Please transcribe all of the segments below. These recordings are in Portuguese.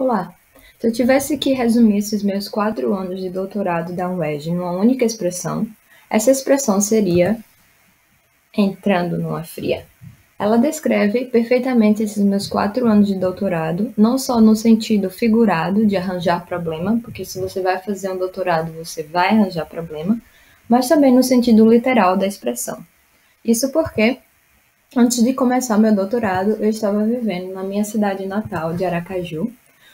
Olá! Se eu tivesse que resumir esses meus 4 anos de doutorado da UERJ numa única expressão, essa expressão seria entrando numa fria. Ela descreve perfeitamente esses meus 4 anos de doutorado, não só no sentido figurado de arranjar problema, porque se você vai fazer um doutorado, você vai arranjar problema, mas também no sentido literal da expressão. Isso porque, antes de começar meu doutorado, eu estava vivendo na minha cidade natal de Aracaju,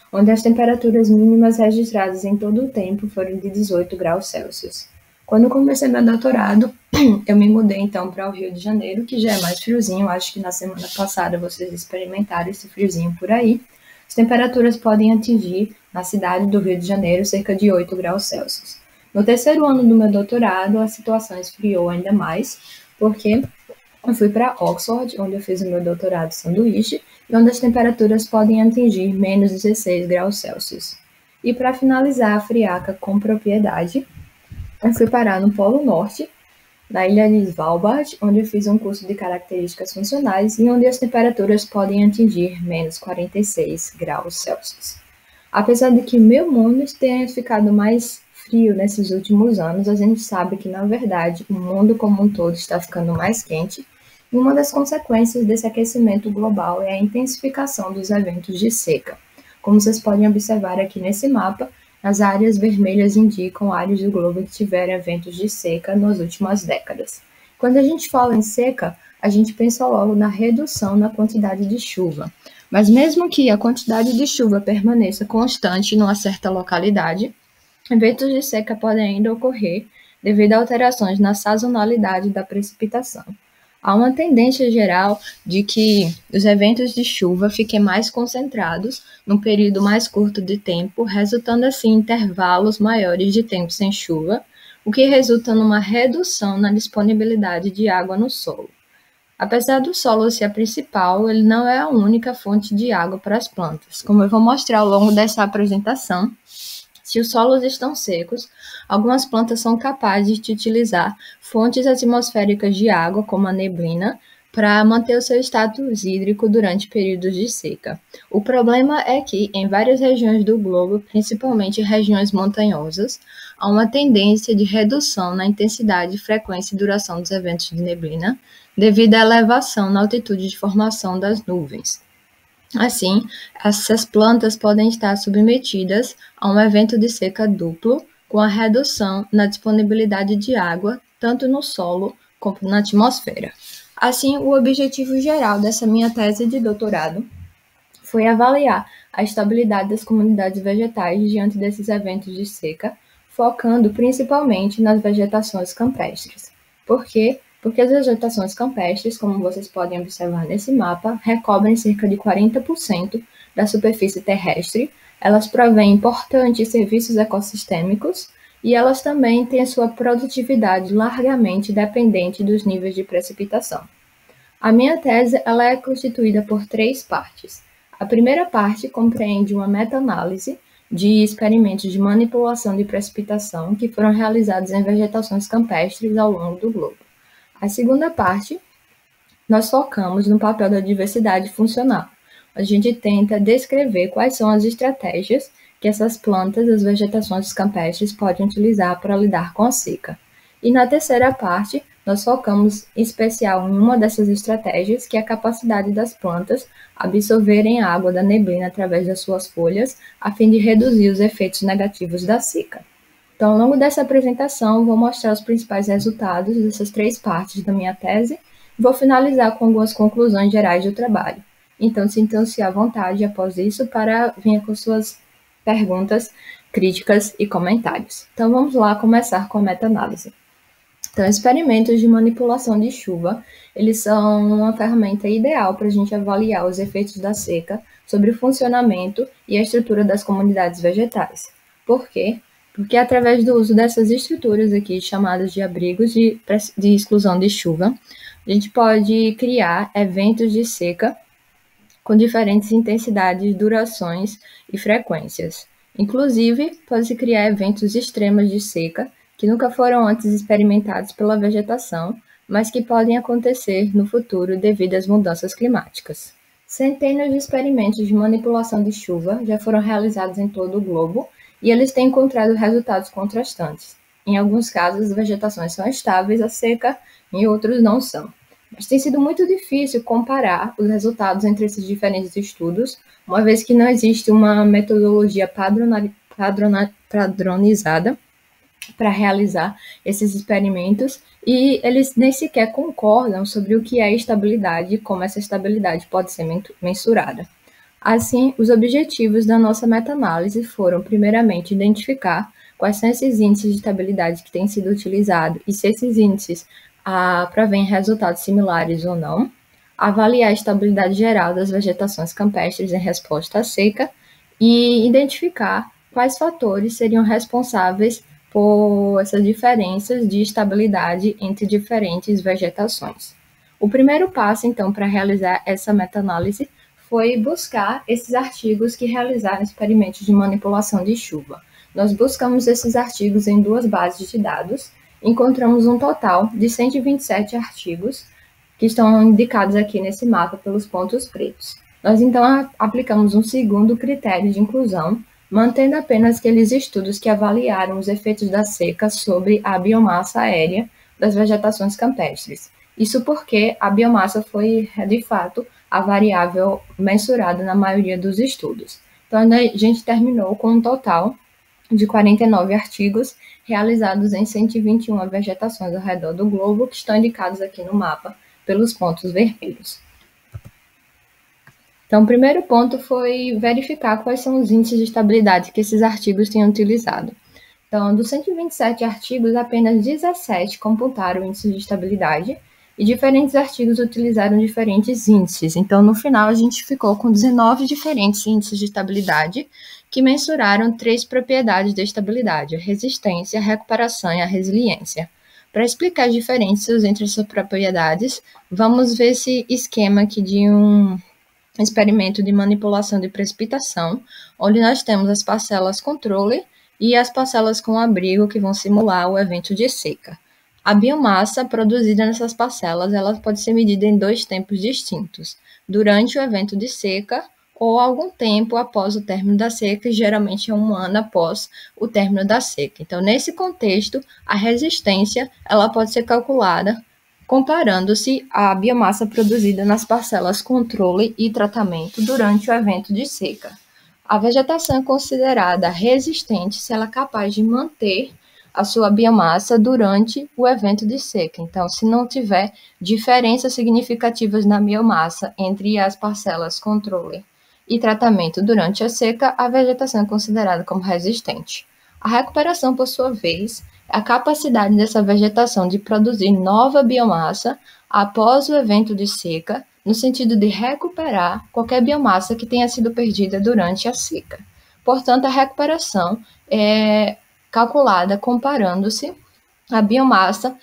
onde as temperaturas mínimas registradas em todo o tempo foram de 18 graus Celsius. Quando comecei meu doutorado, eu me mudei então para o Rio de Janeiro, que já é mais friozinho. Acho que na semana passada vocês experimentaram esse friozinho por aí. As temperaturas podem atingir, na cidade do Rio de Janeiro, cerca de 8 graus Celsius. No terceiro ano do meu doutorado, a situação esfriou ainda mais, porque eu fui para Oxford, onde eu fiz o meu doutorado sanduíche, e onde as temperaturas podem atingir menos 16 graus Celsius. E para finalizar a friaca com propriedade, eu fui parar no Polo Norte, na ilha de Svalbard, onde eu fiz um curso de características funcionais e onde as temperaturas podem atingir menos 46 graus Celsius. Apesar de que meu mundo tenha ficado mais frio nesses últimos anos, a gente sabe que, na verdade, o mundo como um todo está ficando mais quente, e uma das consequências desse aquecimento global é a intensificação dos eventos de seca. Como vocês podem observar aqui nesse mapa, as áreas vermelhas indicam áreas do globo que tiveram eventos de seca nas últimas décadas. Quando a gente fala em seca, a gente pensa logo na redução na quantidade de chuva. Mas mesmo que a quantidade de chuva permaneça constante numa certa localidade, eventos de seca podem ainda ocorrer devido a alterações na sazonalidade da precipitação. Há uma tendência geral de que os eventos de chuva fiquem mais concentrados num período mais curto de tempo, resultando assim em intervalos maiores de tempo sem chuva, o que resulta numa redução na disponibilidade de água no solo. Apesar do solo ser a principal, ele não é a única fonte de água para as plantas. Como eu vou mostrar ao longo dessa apresentação, se os solos estão secos, algumas plantas são capazes de utilizar fontes atmosféricas de água, como a neblina, para manter o seu status hídrico durante períodos de seca. O problema é que, em várias regiões do globo, principalmente regiões montanhosas, há uma tendência de redução na intensidade, frequência e duração dos eventos de neblina, devido à elevação na altitude de formação das nuvens. Assim, essas plantas podem estar submetidas a um evento de seca duplo, com a redução na disponibilidade de água, tanto no solo como na atmosfera. Assim, o objetivo geral dessa minha tese de doutorado foi avaliar a estabilidade das comunidades vegetais diante desses eventos de seca, focando principalmente nas vegetações campestres. Por quê? Porque as vegetações campestres, como vocês podem observar nesse mapa, recobrem cerca de 40% da superfície terrestre, elas provêm importantes serviços ecossistêmicos e elas também têm a sua produtividade largamente dependente dos níveis de precipitação. A minha tese ela é constituída por 3 partes. A primeira parte compreende uma meta-análise de experimentos de manipulação de precipitação que foram realizados em vegetações campestres ao longo do globo. A segunda parte, nós focamos no papel da diversidade funcional. A gente tenta descrever quais são as estratégias que essas plantas, as vegetações campestres, podem utilizar para lidar com a seca. E na terceira parte, nós focamos em especial em uma dessas estratégias, que é a capacidade das plantas absorverem a água da neblina através das suas folhas, a fim de reduzir os efeitos negativos da seca. Então, ao longo dessa apresentação, vou mostrar os principais resultados dessas 3 partes da minha tese e vou finalizar com algumas conclusões gerais do trabalho. Então, sintam-se à vontade após isso para vir com suas perguntas, críticas e comentários. Então, vamos lá começar com a meta-análise. Então, experimentos de manipulação de chuva, eles são uma ferramenta ideal para a gente avaliar os efeitos da seca sobre o funcionamento e a estrutura das comunidades vegetais. Por quê? Porque através do uso dessas estruturas aqui, chamadas de abrigos de exclusão de chuva, a gente pode criar eventos de seca com diferentes intensidades, durações e frequências. Inclusive, pode-se criar eventos extremos de seca que nunca foram antes experimentados pela vegetação, mas que podem acontecer no futuro devido às mudanças climáticas. Centenas de experimentos de manipulação de chuva já foram realizados em todo o globo e eles têm encontrado resultados contrastantes. Em alguns casos, as vegetações são estáveis à seca, em outros não são. Mas tem sido muito difícil comparar os resultados entre esses diferentes estudos, uma vez que não existe uma metodologia padronizada para realizar esses experimentos e eles nem sequer concordam sobre o que é estabilidade e como essa estabilidade pode ser mensurada. Assim, os objetivos da nossa meta-análise foram, primeiramente, identificar quais são esses índices de estabilidade que têm sido utilizados e se esses índices provêm resultados similares ou não, avaliar a estabilidade geral das vegetações campestres em resposta à seca e identificar quais fatores seriam responsáveis por essas diferenças de estabilidade entre diferentes vegetações. O primeiro passo, então, para realizar essa meta-análise foi buscar esses artigos que realizaram experimentos de manipulação de chuva. Nós buscamos esses artigos em 2 bases de dados, encontramos um total de 127 artigos que estão indicados aqui nesse mapa pelos pontos pretos. Nós, então, aplicamos um segundo critério de inclusão, mantendo apenas aqueles estudos que avaliaram os efeitos da seca sobre a biomassa aérea das vegetações campestres. Isso porque a biomassa foi, de fato, a variável mensurada na maioria dos estudos. Então, a gente terminou com um total de 49 artigos realizados em 121 vegetações ao redor do globo, que estão indicados aqui no mapa pelos pontos vermelhos. Então, o primeiro ponto foi verificar quais são os índices de estabilidade que esses artigos têm utilizado. Então, dos 127 artigos, apenas 17 computaram o índice de estabilidade e diferentes artigos utilizaram diferentes índices. Então, no final, a gente ficou com 19 diferentes índices de estabilidade que mensuraram 3 propriedades da estabilidade: a resistência, a recuperação e a resiliência. Para explicar as diferenças entre essas propriedades, vamos ver esse esquema aqui de um experimento de manipulação de precipitação, onde nós temos as parcelas controle e as parcelas com abrigo que vão simular o evento de seca. A biomassa produzida nessas parcelas ela pode ser medida em 2 tempos distintos, durante o evento de seca ou algum tempo após o término da seca, e geralmente é 1 ano após o término da seca. Então, nesse contexto, a resistência ela pode ser calculada comparando-se a biomassa produzida nas parcelas controle e tratamento durante o evento de seca. A vegetação é considerada resistente se ela é capaz de manter a sua biomassa durante o evento de seca. Então, se não tiver diferenças significativas na biomassa entre as parcelas controle e tratamento durante a seca, a vegetação é considerada como resistente. A recuperação, por sua vez, é a capacidade dessa vegetação de produzir nova biomassa após o evento de seca, no sentido de recuperar qualquer biomassa que tenha sido perdida durante a seca. Portanto, a recuperação é calculada comparando-se a biomassa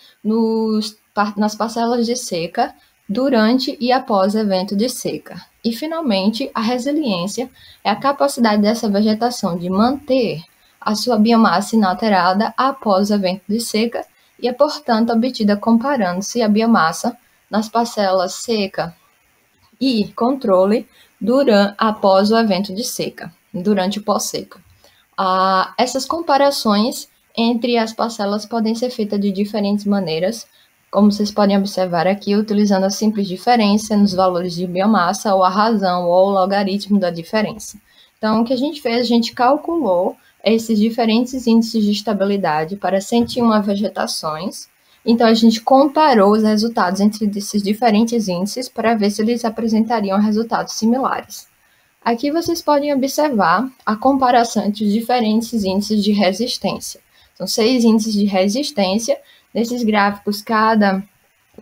nas parcelas de seca durante e após o evento de seca. E, finalmente, a resiliência é a capacidade dessa vegetação de manter a sua biomassa inalterada após o evento de seca e é, portanto, obtida comparando-se a biomassa nas parcelas seca e controle após o evento de seca, durante o pós-seca. Essas comparações entre as parcelas podem ser feitas de diferentes maneiras, como vocês podem observar aqui, utilizando a simples diferença nos valores de biomassa, ou a razão, ou o logaritmo da diferença. Então, o que a gente fez? A gente calculou esses diferentes índices de estabilidade para 101 vegetações. Então, a gente comparou os resultados entre esses diferentes índices para ver se eles apresentariam resultados similares. Aqui vocês podem observar a comparação entre os diferentes índices de resistência. São 6 índices de resistência. Nesses gráficos, cada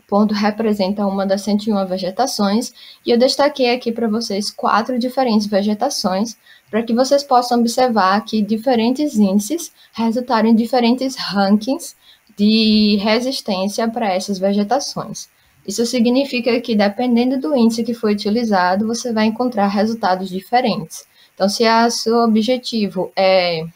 ponto representa uma das 101 vegetações, e eu destaquei aqui para vocês 4 diferentes vegetações, para que vocês possam observar que diferentes índices resultaram em diferentes rankings de resistência para essas vegetações. Isso significa que, dependendo do índice que foi utilizado, você vai encontrar resultados diferentes. Então, se o seu objetivo é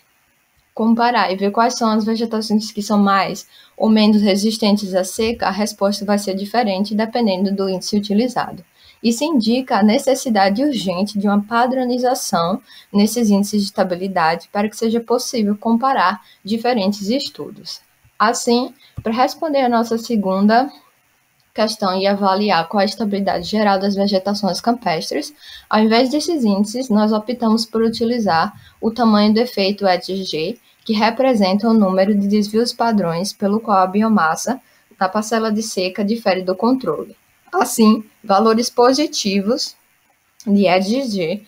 comparar e ver quais são as vegetações que são mais ou menos resistentes à seca, a resposta vai ser diferente dependendo do índice utilizado. Isso indica a necessidade urgente de uma padronização nesses índices de estabilidade para que seja possível comparar diferentes estudos. Assim, para responder a nossa segunda questão e avaliar qual é a estabilidade geral das vegetações campestres, ao invés desses índices, nós optamos por utilizar o tamanho do efeito EDG, que representa o número de desvios padrões pelo qual a biomassa na parcela de seca difere do controle. Assim, valores positivos de EDG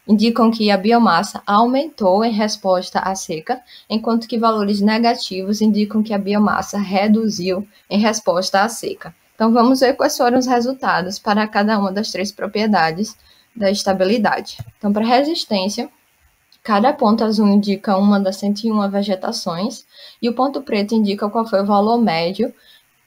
indicam que a biomassa aumentou em resposta à seca, enquanto que valores negativos indicam que a biomassa reduziu em resposta à seca. Então, vamos ver quais foram os resultados para cada uma das três propriedades da estabilidade. Então, para resistência, cada ponto azul indica uma das 101 vegetações e o ponto preto indica qual foi o valor médio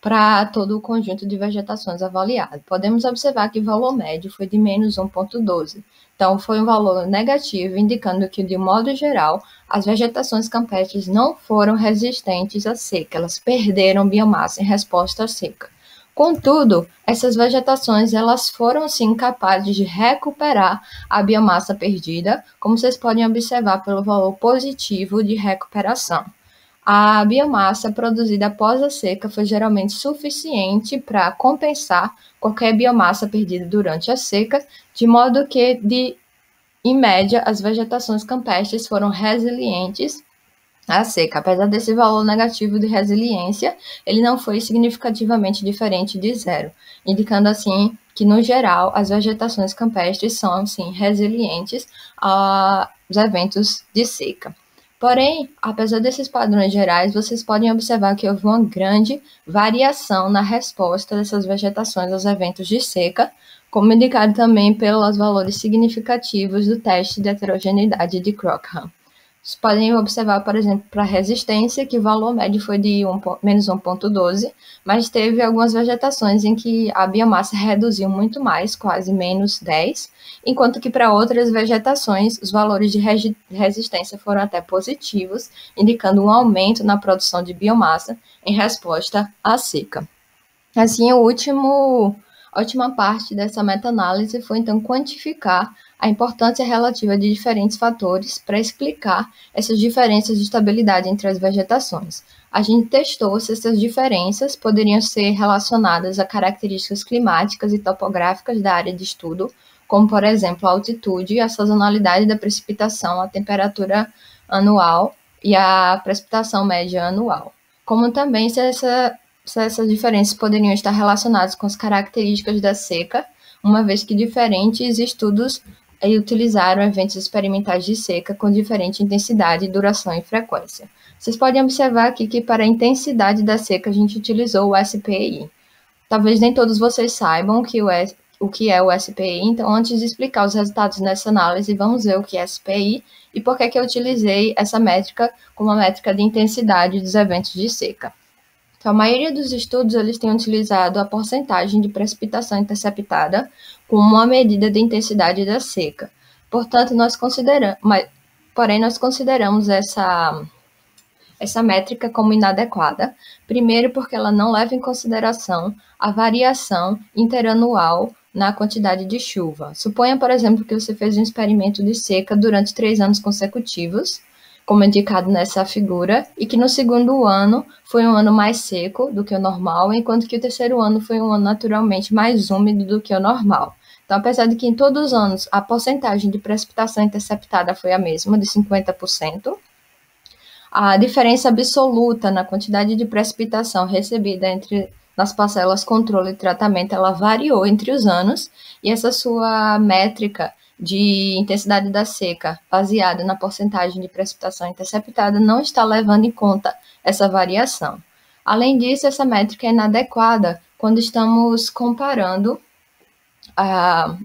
para todo o conjunto de vegetações avaliado. Podemos observar que o valor médio foi de menos 1,12. Então, foi um valor negativo, indicando que, de modo geral, as vegetações campestres não foram resistentes à seca, elas perderam biomassa em resposta à seca. Contudo, essas vegetações elas foram sim capazes de recuperar a biomassa perdida, como vocês podem observar pelo valor positivo de recuperação. A biomassa produzida após a seca foi geralmente suficiente para compensar qualquer biomassa perdida durante a seca, de modo que, em média, as vegetações campestres foram resilientes à seca. Apesar desse valor negativo de resiliência, ele não foi significativamente diferente de zero, indicando assim que, no geral, as vegetações campestres são, sim, resilientes aos eventos de seca. Porém, apesar desses padrões gerais, vocês podem observar que houve uma grande variação na resposta dessas vegetações aos eventos de seca, como indicado também pelos valores significativos do teste de heterogeneidade de Crockham. Vocês podem observar, por exemplo, para a resistência, que o valor médio foi de menos 1,12, mas teve algumas vegetações em que a biomassa reduziu muito mais, quase menos 10, enquanto que para outras vegetações os valores de resistência foram até positivos, indicando um aumento na produção de biomassa em resposta à seca. Assim, a última parte dessa meta-análise foi, então, quantificar a importância relativa de diferentes fatores para explicar essas diferenças de estabilidade entre as vegetações. A gente testou se essas diferenças poderiam ser relacionadas a características climáticas e topográficas da área de estudo, como, por exemplo, a altitude, a sazonalidade da precipitação, a temperatura anual e a precipitação média anual. Como também se essas diferenças poderiam estar relacionadas com as características da seca, uma vez que diferentes estudos utilizaram eventos experimentais de seca com diferente intensidade, duração e frequência. Vocês podem observar aqui que para a intensidade da seca a gente utilizou o SPI. Talvez nem todos vocês saibam o que é o SPI, então antes de explicar os resultados dessa análise, vamos ver o que é SPI e por que eu utilizei essa métrica como a métrica de intensidade dos eventos de seca. Então, a maioria dos estudos eles têm utilizado a porcentagem de precipitação interceptada como uma medida de intensidade da seca. Portanto, nós consideramos essa métrica como inadequada, primeiro porque ela não leva em consideração a variação interanual na quantidade de chuva. Suponha, por exemplo, que você fez um experimento de seca durante 3 anos consecutivos, como indicado nessa figura, e que no segundo ano foi um ano mais seco do que o normal, enquanto que o terceiro ano foi um ano naturalmente mais úmido do que o normal. Então, apesar de que em todos os anos a porcentagem de precipitação interceptada foi a mesma, de 50%, a diferença absoluta na quantidade de precipitação recebida nas parcelas controle e tratamento, ela variou entre os anos, e essa sua métrica de intensidade da seca, baseada na porcentagem de precipitação interceptada, não está levando em conta essa variação. Além disso, essa métrica é inadequada quando estamos comparando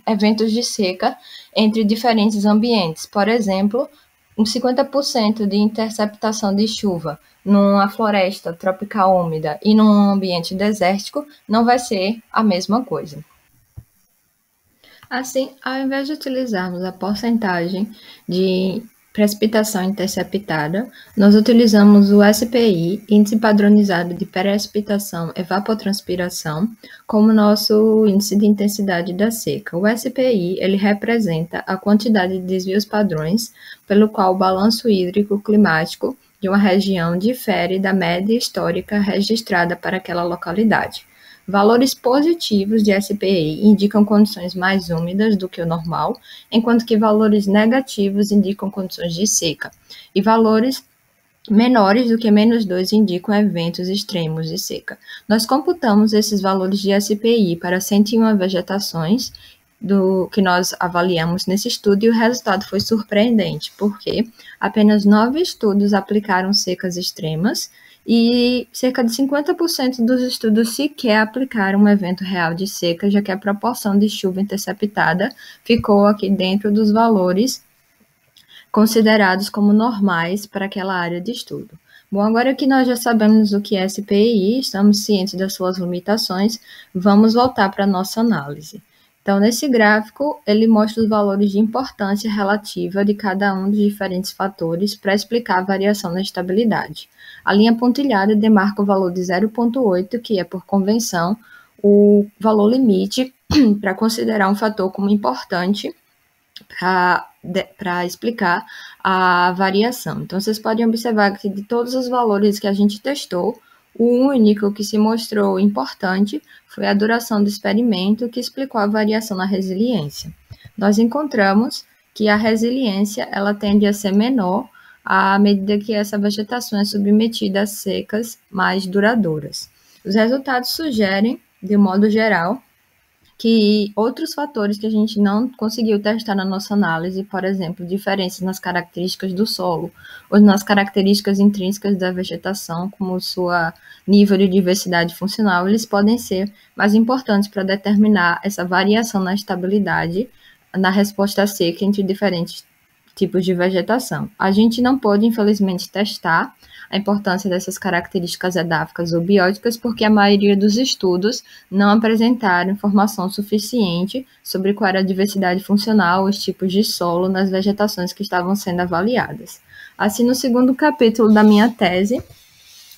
eventos de seca entre diferentes ambientes. Por exemplo, 50% de interceptação de chuva numa floresta tropical úmida e num ambiente desértico não vai ser a mesma coisa. Assim, ao invés de utilizarmos a porcentagem de precipitação interceptada, nós utilizamos o SPI, Índice Padronizado de Precipitação Evapotranspiração, como nosso índice de intensidade da seca. O SPI, ele representa a quantidade de desvios padrões pelo qual o balanço hídrico climático de uma região difere da média histórica registrada para aquela localidade. Valores positivos de SPI indicam condições mais úmidas do que o normal, enquanto que valores negativos indicam condições de seca, e valores menores do que -2 indicam eventos extremos de seca. Nós computamos esses valores de SPI para 101 vegetações do que nós avaliamos nesse estudo e o resultado foi surpreendente, porque apenas 9 estudos aplicaram secas extremas e cerca de 50% dos estudos sequer aplicaram um evento real de seca, já que a proporção de chuva interceptada ficou aqui dentro dos valores considerados como normais para aquela área de estudo. Bom, agora que nós já sabemos o que é SPI, estamos cientes das suas limitações, vamos voltar para a nossa análise. Então, nesse gráfico, ele mostra os valores de importância relativa de cada um dos diferentes fatores para explicar a variação na estabilidade. A linha pontilhada demarca o valor de 0,8, que é, por convenção, o valor limite para considerar um fator como importante para explicar a variação. Então, vocês podem observar que de todos os valores que a gente testou, o único que se mostrou importante foi a duração do experimento, que explicou a variação na resiliência. Nós encontramos que a resiliência ela tende a ser menor à medida que essa vegetação é submetida a secas mais duradouras. Os resultados sugerem, de modo geral, que outros fatores que a gente não conseguiu testar na nossa análise, por exemplo, diferenças nas características do solo ou nas características intrínsecas da vegetação, como sua nível de diversidade funcional, eles podem ser mais importantes para determinar essa variação na estabilidade na resposta à seca entre diferentes tipos de vegetação. A gente não pôde, infelizmente, testar a importância dessas características edáficas ou bióticas, porque a maioria dos estudos não apresentaram informação suficiente sobre qual era a diversidade funcional, os tipos de solo nas vegetações que estavam sendo avaliadas. Assim, no segundo capítulo da minha tese,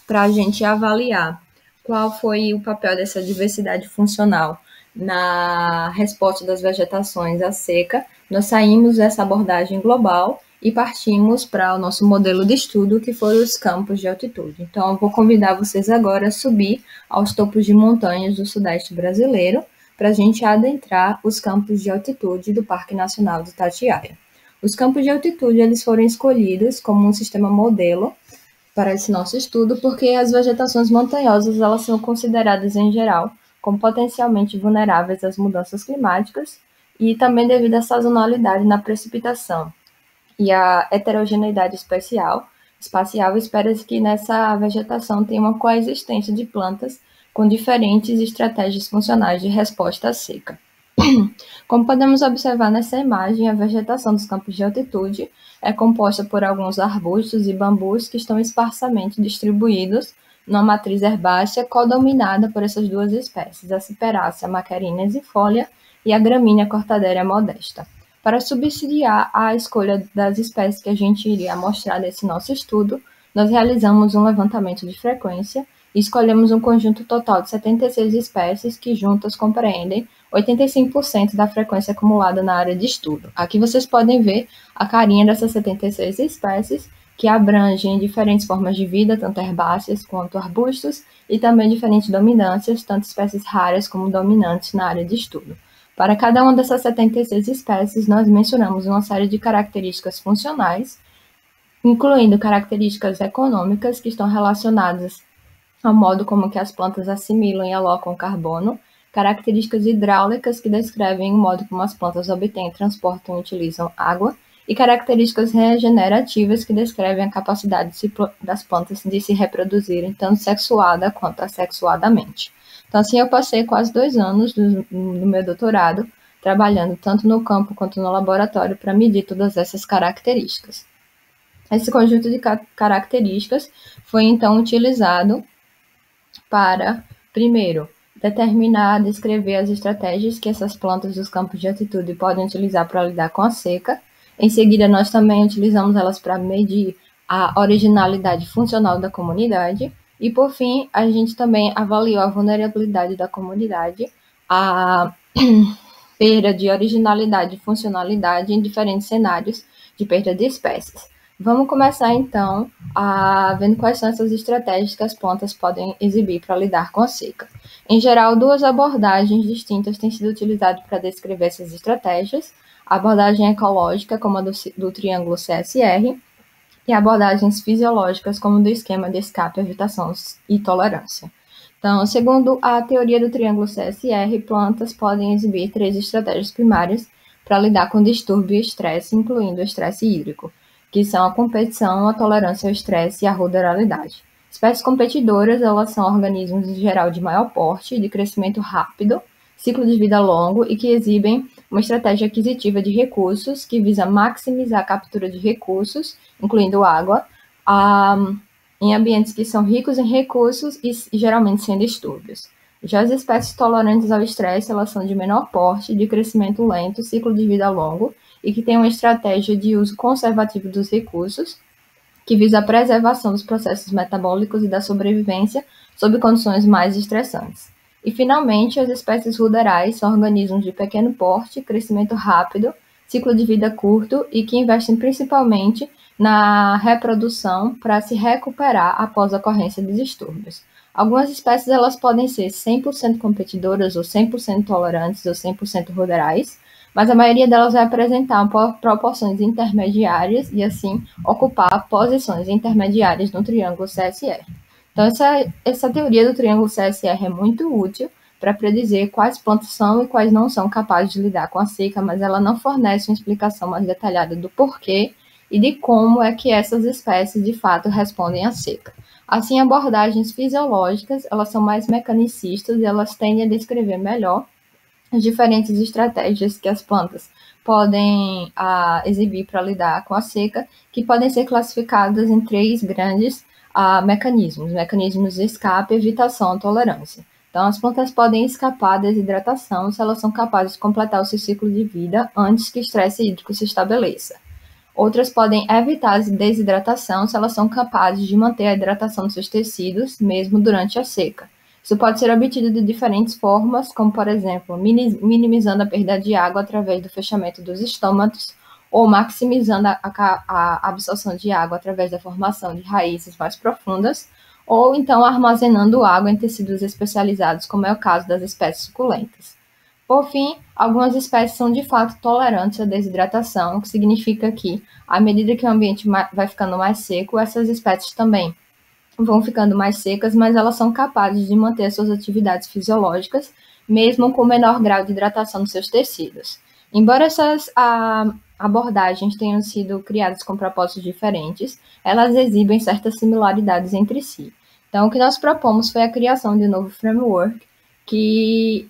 para a gente avaliar qual foi o papel dessa diversidade funcional na resposta das vegetações à seca, nós saímos dessa abordagem global e partimos para o nosso modelo de estudo, que foram os campos de altitude. Então, eu vou convidar vocês agora a subir aos topos de montanhas do Sudeste brasileiro, para a gente adentrar os campos de altitude do Parque Nacional do Itatiaia. Os campos de altitude eles foram escolhidos como um sistema modelo para esse nosso estudo, porque as vegetações montanhosas elas são consideradas, em geral, como potencialmente vulneráveis às mudanças climáticas e também devido à sazonalidade na precipitação e à heterogeneidade espacial, espera-se que nessa vegetação tenha uma coexistência de plantas com diferentes estratégias funcionais de resposta à seca. Como podemos observar nessa imagem, a vegetação dos campos de altitude é composta por alguns arbustos e bambus que estão esparsamente distribuídos numa matriz herbácea codominada por essas duas espécies, a Ciperácea macerinesifolia e a gramínea cortadeira modesta. Para subsidiar a escolha das espécies que a gente iria mostrar nesse nosso estudo, nós realizamos um levantamento de frequência e escolhemos um conjunto total de 76 espécies que juntas compreendem 85% da frequência acumulada na área de estudo. Aqui vocês podem ver a carinha dessas 76 espécies, que abrangem diferentes formas de vida, tanto herbáceas quanto arbustos, e também diferentes dominâncias, tanto espécies raras como dominantes na área de estudo. Para cada uma dessas 76 espécies, nós mencionamos uma série de características funcionais, incluindo características econômicas que estão relacionadas ao modo como que as plantas assimilam e alocam carbono, características hidráulicas que descrevem o modo como as plantas obtêm, transportam e utilizam água, e características regenerativas que descrevem a capacidade das plantas de se reproduzirem, tanto sexuada quanto assexuadamente. Então, assim, eu passei quase 2 anos do meu doutorado trabalhando tanto no campo quanto no laboratório para medir todas essas características. Esse conjunto de características foi, então, utilizado para, primeiro, determinar, descrever as estratégias que essas plantas dos campos de altitude podem utilizar para lidar com a seca, Em seguida, nós também utilizamos elas para medir a originalidade funcional da comunidade. E, por fim, a gente também avaliou a vulnerabilidade da comunidade, a perda de originalidade e funcionalidade em diferentes cenários de perda de espécies. Vamos começar, então, vendo quais são essas estratégias que as plantas podem exibir para lidar com a seca. Em geral, duas abordagens distintas têm sido utilizadas para descrever essas estratégias: a abordagem ecológica, como a do triângulo CSR, e abordagens fisiológicas, como do esquema de escape, evitação e tolerância. Então, segundo a teoria do triângulo CSR, plantas podem exibir três estratégias primárias para lidar com distúrbio e estresse, incluindo o estresse hídrico, que são a competição, a tolerância ao estresse e a ruderalidade. Espécies competidoras, elas são organismos em geral de maior porte, de crescimento rápido, ciclo de vida longo e que exibem uma estratégia aquisitiva de recursos que visa maximizar a captura de recursos, incluindo água, em ambientes que são ricos em recursos e geralmente sem distúrbios. Já as espécies tolerantes ao estresse, elas são de menor porte, de crescimento lento, ciclo de vida longo e que têm uma estratégia de uso conservativo dos recursos, que visa a preservação dos processos metabólicos e da sobrevivência sob condições mais estressantes. E, finalmente, as espécies ruderais são organismos de pequeno porte, crescimento rápido, ciclo de vida curto e que investem principalmente na reprodução para se recuperar após a ocorrência de distúrbios. Algumas espécies elas podem ser 100% competidoras, ou 100% tolerantes, ou 100% ruderais, mas a maioria delas vai apresentar proporções intermediárias e, assim, ocupar posições intermediárias no triângulo CSR. Então, essa teoria do triângulo CSR é muito útil para predizer quais plantas são e quais não são capazes de lidar com a seca, mas ela não fornece uma explicação mais detalhada do porquê e de como é que essas espécies, de fato, respondem à seca. Assim, abordagens fisiológicas, elas são mais mecanicistas e elas tendem a descrever melhor as diferentes estratégias que as plantas podem exibir para lidar com a seca, que podem ser classificadas em três grandes mecanismos de escape, evitação e tolerância. Então, as plantas podem escapar da desidratação se elas são capazes de completar o seu ciclo de vida antes que o estresse hídrico se estabeleça. Outras podem evitar a desidratação se elas são capazes de manter a hidratação dos seus tecidos, mesmo durante a seca. Isso pode ser obtido de diferentes formas, como, por exemplo, minimizando a perda de água através do fechamento dos estômatos, ou maximizando a absorção de água através da formação de raízes mais profundas, ou então armazenando água em tecidos especializados, como é o caso das espécies suculentas. Por fim, algumas espécies são de fato tolerantes à desidratação, o que significa que, à medida que o ambiente vai ficando mais seco, essas espécies também vão ficando mais secas, mas elas são capazes de manter suas atividades fisiológicas, mesmo com menor grau de hidratação dos seus tecidos. Embora essas abordagens tenham sido criadas com propósitos diferentes, elas exibem certas similaridades entre si. Então, o que nós propomos foi a criação de um novo framework que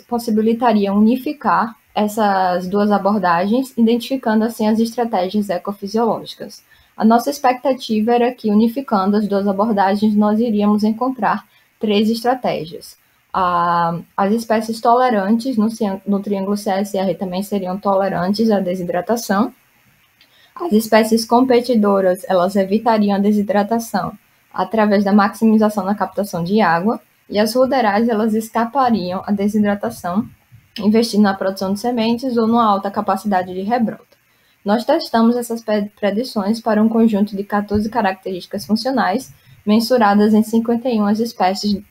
possibilitaria unificar essas duas abordagens, identificando assim as estratégias ecofisiológicas. A nossa expectativa era que, unificando as duas abordagens, nós iríamos encontrar três estratégias. As espécies tolerantes no triângulo CSR também seriam tolerantes à desidratação. As espécies competidoras, elas evitariam a desidratação através da maximização na captação de água, e as ruderais, elas escapariam à desidratação, investindo na produção de sementes ou numa alta capacidade de rebrota. Nós testamos essas predições para um conjunto de 14 características funcionais, mensuradas em 51 espécies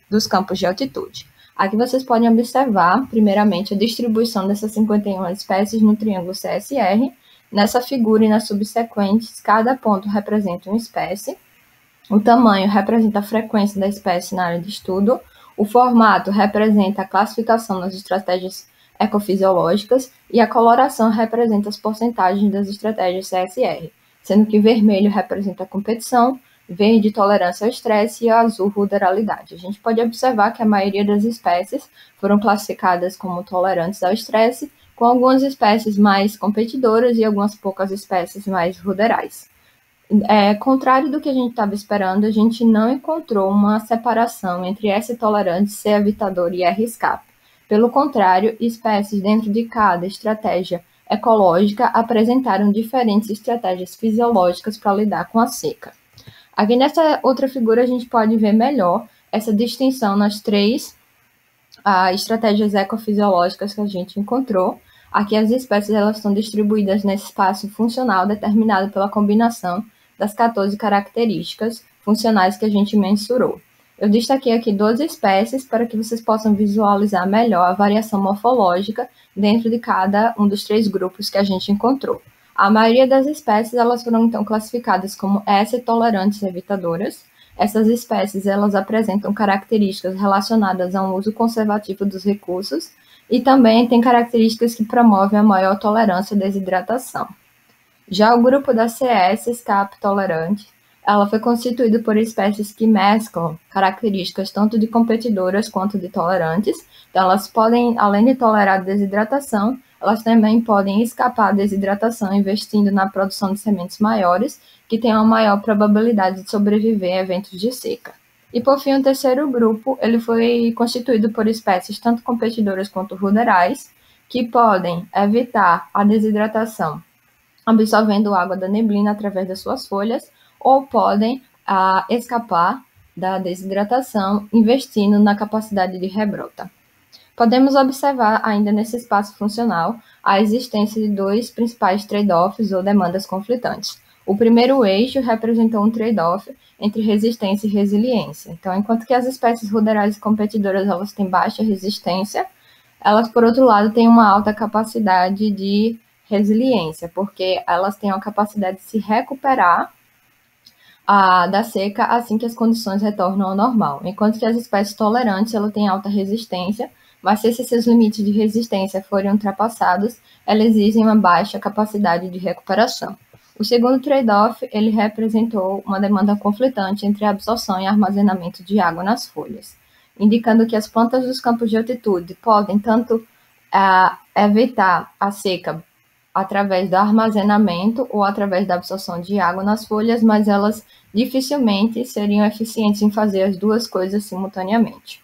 dos campos de altitude. Aqui vocês podem observar, primeiramente, a distribuição dessas 51 espécies no triângulo CSR. Nessa figura e nas subsequentes, cada ponto representa uma espécie. O tamanho representa a frequência da espécie na área de estudo. O formato representa a classificação das estratégias ecofisiológicas e a coloração representa as porcentagens das estratégias CSR, sendo que vermelho representa a competição, verde tolerância ao estresse e azul ruderalidade. A gente pode observar que a maioria das espécies foram classificadas como tolerantes ao estresse, com algumas espécies mais competidoras e algumas poucas espécies mais ruderais. Contrário do que a gente estava esperando, a gente não encontrou uma separação entre S tolerante, C evitador e R escape. Pelo contrário, espécies dentro de cada estratégia ecológica apresentaram diferentes estratégias fisiológicas para lidar com a seca. Aqui nessa outra figura a gente pode ver melhor essa distinção nas três estratégias ecofisiológicas que a gente encontrou. Aqui as espécies elas estão distribuídas nesse espaço funcional determinado pela combinação das 14 características funcionais que a gente mensurou. Eu destaquei aqui 12 espécies para que vocês possam visualizar melhor a variação morfológica dentro de cada um dos três grupos que a gente encontrou. A maioria das espécies elas foram então classificadas como S-tolerantes evitadoras. Essas espécies elas apresentam características relacionadas a um uso conservativo dos recursos e também têm características que promovem a maior tolerância à desidratação. Já o grupo da CS, SCAP tolerante, ela foi constituído por espécies que mesclam características tanto de competidoras quanto de tolerantes. Então, elas podem, além de tolerar a desidratação, elas também podem escapar da desidratação investindo na produção de sementes maiores, que têm uma maior probabilidade de sobreviver a eventos de seca. E, por fim, o terceiro grupo, ele foi constituído por espécies tanto competidoras quanto ruderais, que podem evitar a desidratação absorvendo água da neblina através das suas folhas, ou podem escapar da desidratação investindo na capacidade de rebrota. Podemos observar ainda nesse espaço funcional a existência de dois principais trade-offs ou demandas conflitantes. O primeiro eixo representou um trade-off entre resistência e resiliência. Então, enquanto que as espécies ruderais e competidoras elas têm baixa resistência, elas, por outro lado, têm uma alta capacidade de resiliência, porque elas têm a capacidade de se recuperar da seca assim que as condições retornam ao normal, enquanto que as espécies tolerantes elas têm alta resistência, mas se esses seus limites de resistência forem ultrapassados, elas exigem uma baixa capacidade de recuperação. O segundo trade-off, ele representou uma demanda conflitante entre a absorção e armazenamento de água nas folhas, indicando que as plantas dos campos de altitude podem tanto evitar a seca através do armazenamento ou através da absorção de água nas folhas, mas elas dificilmente seriam eficientes em fazer as duas coisas simultaneamente.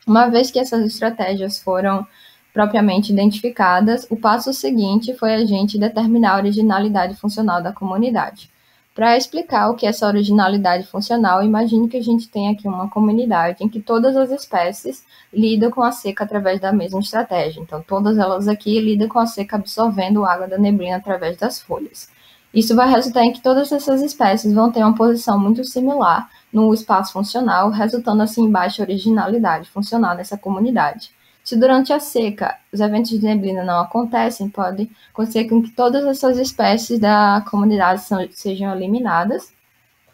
Uma vez que essas estratégias foram propriamente identificadas, o passo seguinte foi a gente determinar a originalidade funcional da comunidade. Para explicar o que é essa originalidade funcional, imagine que a gente tem aqui uma comunidade em que todas as espécies lidam com a seca através da mesma estratégia. Então, todas elas aqui lidam com a seca absorvendo água da neblina através das folhas. Isso vai resultar em que todas essas espécies vão ter uma posição muito similar no espaço funcional, resultando assim em baixa originalidade funcional nessa comunidade. Se durante a seca os eventos de neblina não acontecem, pode acontecer com que todas essas espécies da comunidade sejam eliminadas,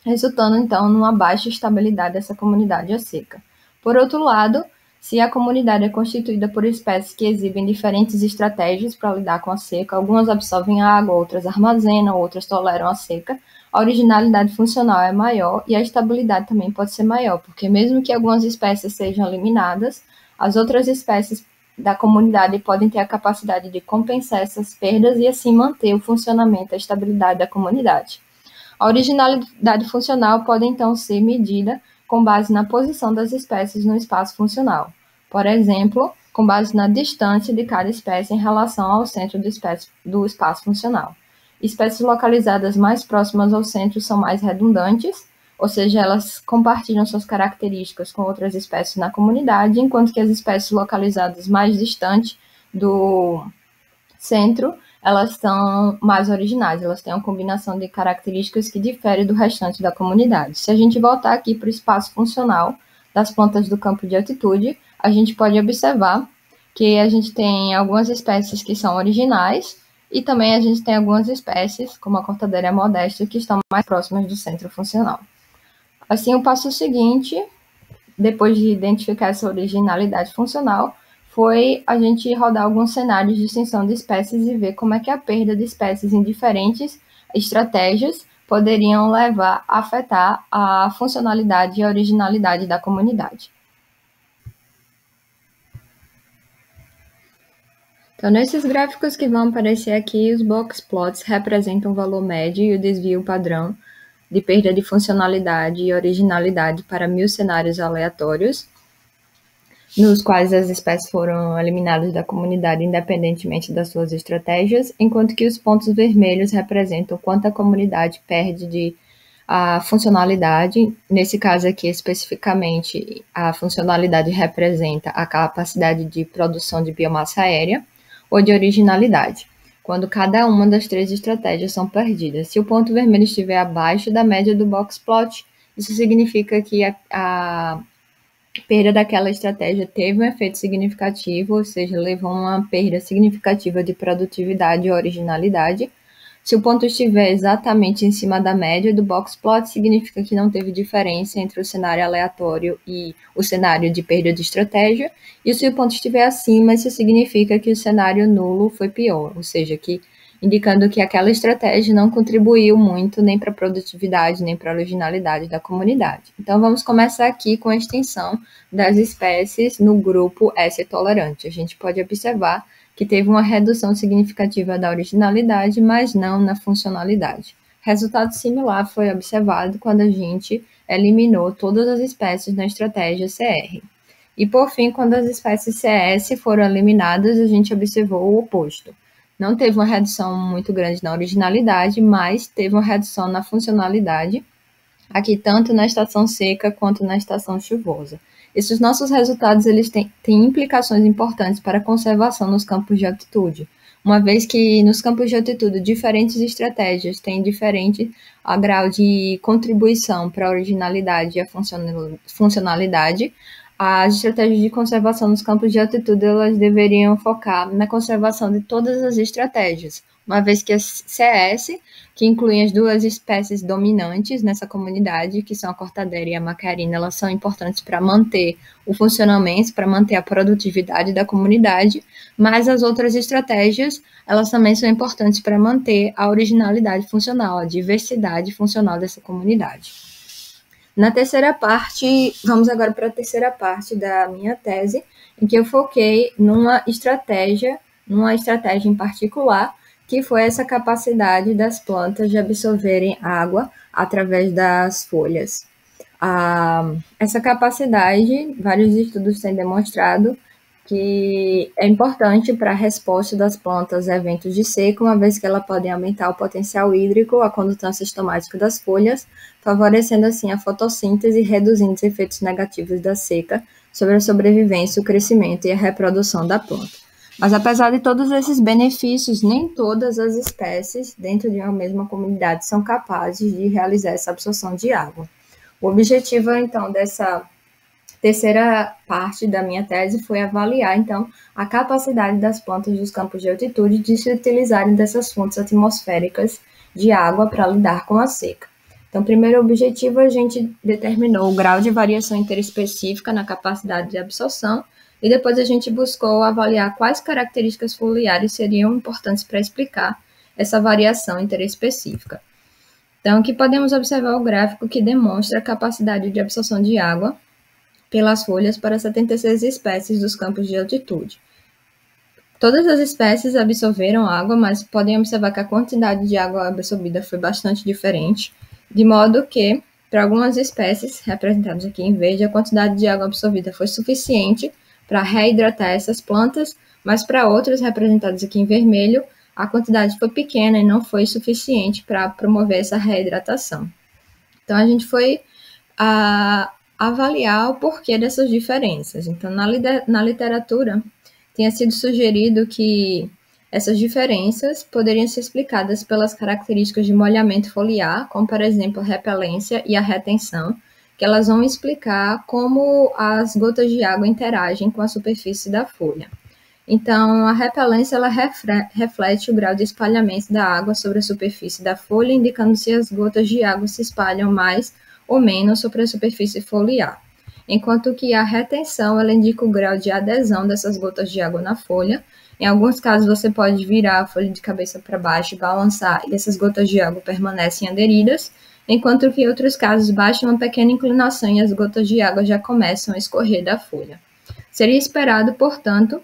resultando então numa baixa estabilidade dessa comunidade à seca. Por outro lado, se a comunidade é constituída por espécies que exibem diferentes estratégias para lidar com a seca, algumas absorvem água, outras armazenam, outras toleram a seca, a originalidade funcional é maior e a estabilidade também pode ser maior, porque mesmo que algumas espécies sejam eliminadas, as outras espécies da comunidade podem ter a capacidade de compensar essas perdas e assim manter o funcionamento e a estabilidade da comunidade. A originalidade funcional pode então ser medida com base na posição das espécies no espaço funcional. Por exemplo, com base na distância de cada espécie em relação ao centro do espaço funcional. Espécies localizadas mais próximas ao centro são mais redundantes, ou seja, elas compartilham suas características com outras espécies na comunidade, enquanto que as espécies localizadas mais distante do centro, elas são mais originais, elas têm uma combinação de características que difere do restante da comunidade. Se a gente voltar aqui para o espaço funcional das plantas do campo de altitude, a gente pode observar que a gente tem algumas espécies que são originais e também a gente tem algumas espécies, como a cortadeira modesta, que estão mais próximas do centro funcional. Assim, o passo seguinte, depois de identificar essa originalidade funcional, foi a gente rodar alguns cenários de extinção de espécies e ver como é que a perda de espécies em diferentes estratégias poderiam levar a afetar a funcionalidade e a originalidade da comunidade. Então, nesses gráficos que vão aparecer aqui, os box plots representam o valor médio e o desvio padrão de perda de funcionalidade e originalidade para 1000 cenários aleatórios. nos quais as espécies foram eliminadas da comunidade independentemente das suas estratégias, enquanto que os pontos vermelhos representam quanto a comunidade perde de a funcionalidade. Nesse caso aqui, especificamente, a funcionalidade representa a capacidade de produção de biomassa aérea ou de originalidade, quando cada uma das três estratégias são perdidas. Se o ponto vermelho estiver abaixo da média do box plot, isso significa que a perda daquela estratégia teve um efeito significativo, ou seja, levou a uma perda significativa de produtividade e originalidade. Se o ponto estiver exatamente em cima da média do box plot, significa que não teve diferença entre o cenário aleatório e o cenário de perda de estratégia. E se o ponto estiver acima, isso significa que o cenário nulo foi pior, ou seja, indicando que aquela estratégia não contribuiu muito nem para a produtividade, nem para a originalidade da comunidade. Então, vamos começar aqui com a extensão das espécies no grupo S tolerante. A gente pode observar que teve uma redução significativa da originalidade, mas não na funcionalidade. Resultado similar foi observado quando a gente eliminou todas as espécies na estratégia CR. E, por fim, quando as espécies CS foram eliminadas, a gente observou o oposto. Não teve uma redução muito grande na originalidade, mas teve uma redução na funcionalidade, aqui tanto na estação seca quanto na estação chuvosa. Esses nossos resultados eles têm implicações importantes para a conservação nos campos de altitude, uma vez que nos campos de altitude diferentes estratégias têm diferente grau de contribuição para a originalidade e a funcionalidade. As estratégias de conservação nos campos de altitude elas deveriam focar na conservação de todas as estratégias, uma vez que as CS, que incluem as duas espécies dominantes nessa comunidade, que são a cortadeira e a macarina, elas são importantes para manter o funcionamento, para manter a produtividade da comunidade, mas as outras estratégias, elas também são importantes para manter a originalidade funcional, a diversidade funcional dessa comunidade. Na terceira parte, vamos agora para a terceira parte da minha tese, em que eu foquei numa estratégia em particular, que foi essa capacidade das plantas de absorverem água através das folhas. Essa capacidade, vários estudos têm demonstrado que é importante para a resposta das plantas a eventos de seca, uma vez que elas podem aumentar o potencial hídrico, a condutância estomática das folhas, favorecendo assim a fotossíntese e reduzindo os efeitos negativos da seca sobre a sobrevivência, o crescimento e a reprodução da planta. Mas apesar de todos esses benefícios, nem todas as espécies dentro de uma mesma comunidade são capazes de realizar essa absorção de água. O objetivo, então, dessa terceira parte da minha tese foi avaliar, então, a capacidade das plantas dos campos de altitude de se utilizarem dessas fontes atmosféricas de água para lidar com a seca. Então, primeiro objetivo, a gente determinou o grau de variação interespecífica na capacidade de absorção e depois a gente buscou avaliar quais características foliares seriam importantes para explicar essa variação interespecífica. Então, aqui podemos observar o gráfico que demonstra a capacidade de absorção de água pelas folhas para 76 espécies dos campos de altitude. Todas as espécies absorveram água, mas podem observar que a quantidade de água absorvida foi bastante diferente, de modo que, para algumas espécies, representadas aqui em verde, a quantidade de água absorvida foi suficiente para reidratar essas plantas, mas para outras, representadas aqui em vermelho, a quantidade foi pequena e não foi suficiente para promover essa reidratação. Então, a gente foi avaliar o porquê dessas diferenças. Então, na literatura, tinha sido sugerido que essas diferenças poderiam ser explicadas pelas características de molhamento foliar, como, por exemplo, a repelência e a retenção, que elas vão explicar como as gotas de água interagem com a superfície da folha. Então, a repelência ela reflete o grau de espalhamento da água sobre a superfície da folha, indicando se as gotas de água se espalham mais ou menos sobre a superfície foliar, enquanto que a retenção ela indica o grau de adesão dessas gotas de água na folha. Em alguns casos, você pode virar a folha de cabeça para baixo e balançar, e essas gotas de água permanecem aderidas, enquanto que em outros casos, basta uma pequena inclinação e as gotas de água já começam a escorrer da folha. Seria esperado, portanto,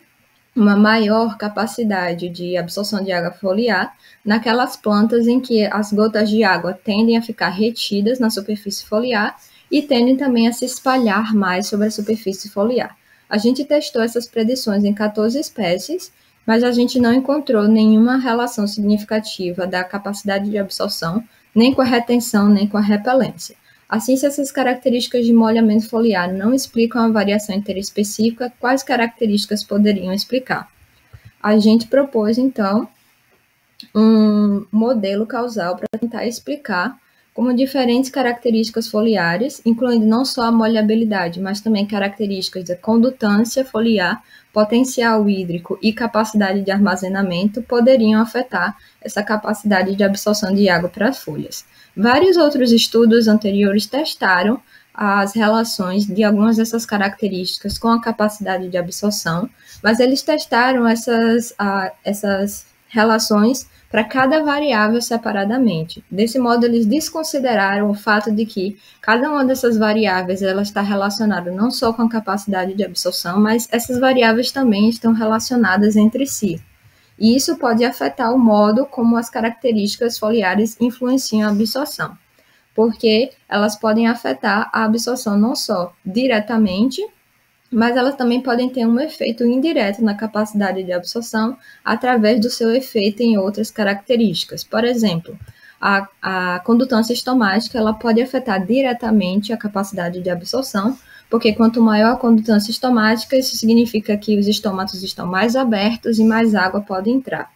uma maior capacidade de absorção de água foliar naquelas plantas em que as gotas de água tendem a ficar retidas na superfície foliar e tendem também a se espalhar mais sobre a superfície foliar. A gente testou essas predições em 14 espécies, mas a gente não encontrou nenhuma relação significativa da capacidade de absorção, nem com a retenção, nem com a repelência. Assim, se essas características de molhamento foliar não explicam a variação interespecífica, quais características poderiam explicar? A gente propôs, então, um modelo causal para tentar explicar como diferentes características foliares, incluindo não só a molhabilidade, mas também características da condutância foliar, potencial hídrico e capacidade de armazenamento, poderiam afetar essa capacidade de absorção de água para as folhas. Vários outros estudos anteriores testaram as relações de algumas dessas características com a capacidade de absorção, mas eles testaram essas relações para cada variável separadamente. Desse modo, eles desconsideraram o fato de que cada uma dessas variáveis ela está relacionada não só com a capacidade de absorção, mas essas variáveis também estão relacionadas entre si. E isso pode afetar o modo como as características foliares influenciam a absorção, porque elas podem afetar a absorção não só diretamente, mas elas também podem ter um efeito indireto na capacidade de absorção através do seu efeito em outras características. Por exemplo, a condutância estomática ela pode afetar diretamente a capacidade de absorção, porque quanto maior a condutância estomática, isso significa que os estômatos estão mais abertos e mais água pode entrar.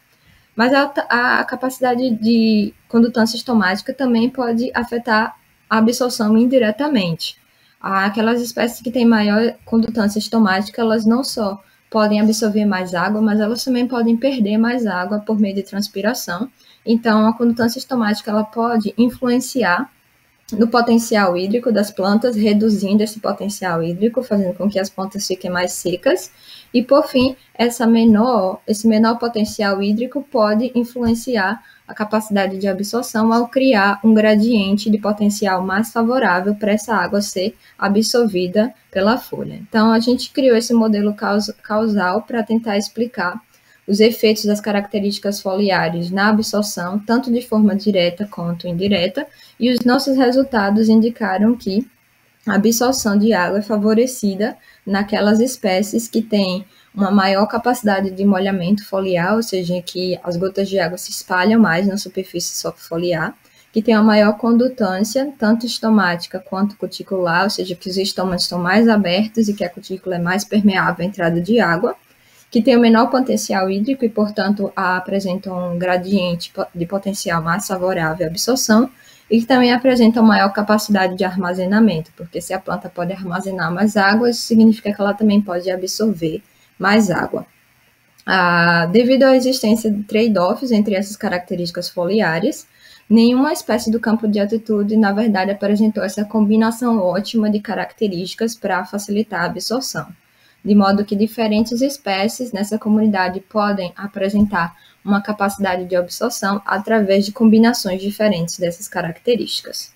Mas a capacidade de condutância estomática também pode afetar a absorção indiretamente. Aquelas espécies que têm maior condutância estomática, elas não só podem absorver mais água, mas elas também podem perder mais água por meio de transpiração. Então, a condutância estomática ela pode influenciar no potencial hídrico das plantas, reduzindo esse potencial hídrico, fazendo com que as plantas fiquem mais secas. E, por fim, esse menor potencial hídrico pode influenciar a capacidade de absorção ao criar um gradiente de potencial mais favorável para essa água ser absorvida pela folha. Então, a gente criou esse modelo causal para tentar explicar os efeitos das características foliares na absorção, tanto de forma direta quanto indireta, e os nossos resultados indicaram que a absorção de água é favorecida naquelas espécies que têm uma maior capacidade de molhamento foliar, ou seja, que as gotas de água se espalham mais na superfície foliar, que tem uma maior condutância, tanto estomática quanto cuticular, ou seja, que os estômatos estão mais abertos e que a cutícula é mais permeável à entrada de água, que tem o menor potencial hídrico e, portanto, apresentam um gradiente de potencial mais favorável à absorção, e que também apresentam maior capacidade de armazenamento, porque se a planta pode armazenar mais água, isso significa que ela também pode absorver mais água. Devido à existência de trade-offs entre essas características foliares, nenhuma espécie do campo de altitude, na verdade, apresentou essa combinação ótima de características para facilitar a absorção, de modo que diferentes espécies nessa comunidade podem apresentar uma capacidade de absorção através de combinações diferentes dessas características.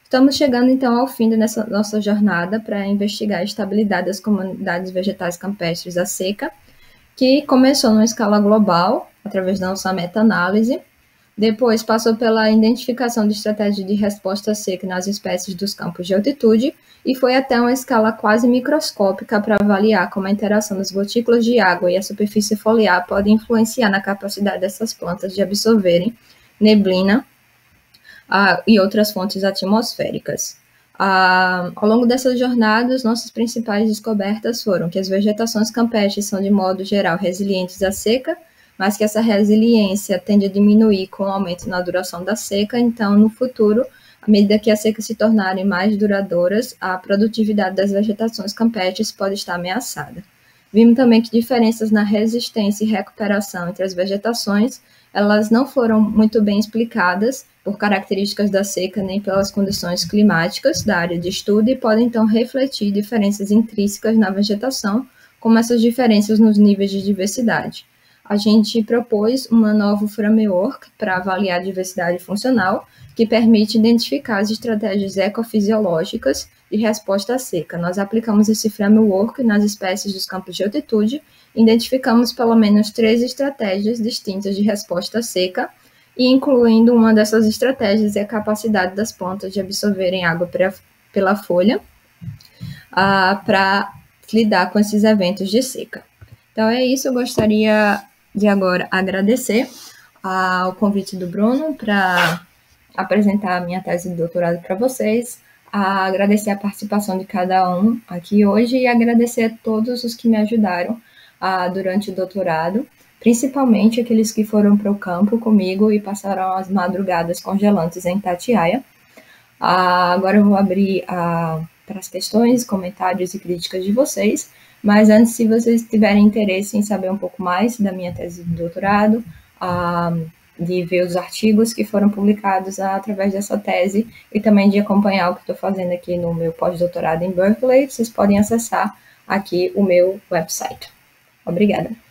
Estamos chegando, então, ao fim dessa nossa jornada para investigar a estabilidade das comunidades vegetais campestres à seca, que começou numa escala global, através da nossa meta-análise, depois passou pela identificação de estratégias de resposta à seca nas espécies dos campos de altitude e foi até uma escala quase microscópica para avaliar como a interação das gotículas de água e a superfície foliar pode influenciar na capacidade dessas plantas de absorverem neblina e outras fontes atmosféricas. Ao longo dessas jornadas, nossas principais descobertas foram que as vegetações campestres são, de modo geral, resilientes à seca, mas que essa resiliência tende a diminuir com o aumento na duração da seca. Então, no futuro, à medida que as secas se tornarem mais duradouras, a produtividade das vegetações campestres pode estar ameaçada. Vimos também que diferenças na resistência e recuperação entre as vegetações, elas não foram muito bem explicadas por características da seca nem pelas condições climáticas da área de estudo e podem, então, refletir diferenças intrínsecas na vegetação, como essas diferenças nos níveis de diversidade. A gente propôs um novo framework para avaliar a diversidade funcional, que permite identificar as estratégias ecofisiológicas de resposta à seca. Nós aplicamos esse framework nas espécies dos campos de altitude, identificamos pelo menos 3 estratégias distintas de resposta à seca, e incluindo uma dessas estratégias é a capacidade das plantas de absorverem água pela folha, para lidar com esses eventos de seca. Então é isso, eu gostaria de agora agradecer ao convite do Bruno para apresentar a minha tese de doutorado para vocês, agradecer a participação de cada um aqui hoje e agradecer a todos os que me ajudaram durante o doutorado, principalmente aqueles que foram para o campo comigo e passaram as madrugadas congelantes em Itatiaia. Agora eu vou abrir para as questões, comentários e críticas de vocês, mas antes, se vocês tiverem interesse em saber um pouco mais da minha tese de doutorado, de ver os artigos que foram publicados através dessa tese e também de acompanhar o que estou fazendo aqui no meu pós-doutorado em Berkeley, vocês podem acessar aqui o meu website. Obrigada.